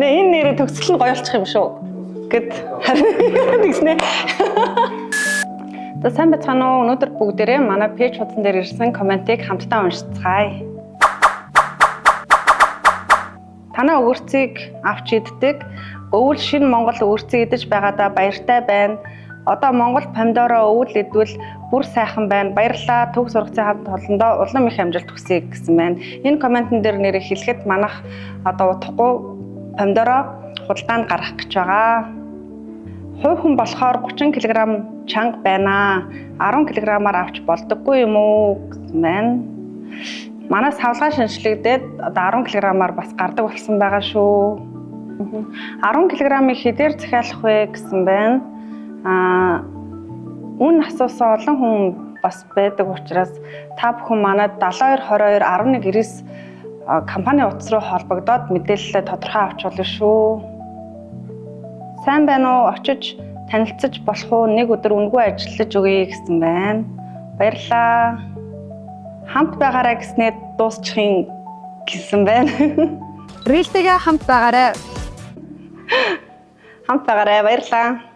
Нэ энэ нэрээ төгсгөл нь гоё болчих юм шүү. Гэт тэгснэ. За сайн байцгаана уу? Өнөөдөр бүгдээрээ манай пэйж хуудсан дээр ирсэн комментиг хамтдаа уншицгаая. Танай өгөрцгийг авч иддэг, өвөл шинэ Монгол өгөрцгийг идэж байгаадаа баяртай байна. Одоо Монгол помидороо өвөл идвэл бүр сайхан байна. Баярлалаа. Төв сургацын хамт олондоо улам их амжилт хүсье гэсэн байна. Энэ комментэн дээр нэрээ хэлэхэд манайх одоо утгагүй помидороо худалдаанд гаргах гэж байгаа. Хувь хүн болохоор 30 кг чанга байна. 10 кг-аар авч болдоггүй юм уу гэсэн байна. Манай савлгаа шинжлэгдээд одоо 10 кг-аар бас гардаг болсон байгаа шүү. 10 кг-ыг хэдээр захиалах вэ гэсэн байна. Үн асуусан олон хүн бас байдаг учраас та бүхэн манайд 72 22 11 компани утас руу холбогдоод мэдээлэлээ тодорхой авч болно шүү. Сайн байна уу? Очиж танилцаж болох уу? Нэг өдөр үнгүй ажиллаж өгье гэсэн байна. Баярлалаа. Хамт байгаарай гэснээр дуусчихын гэсэн байна. Рилтэйгээ хамт байгаарай. Хамт байгаарай. Баярлалаа.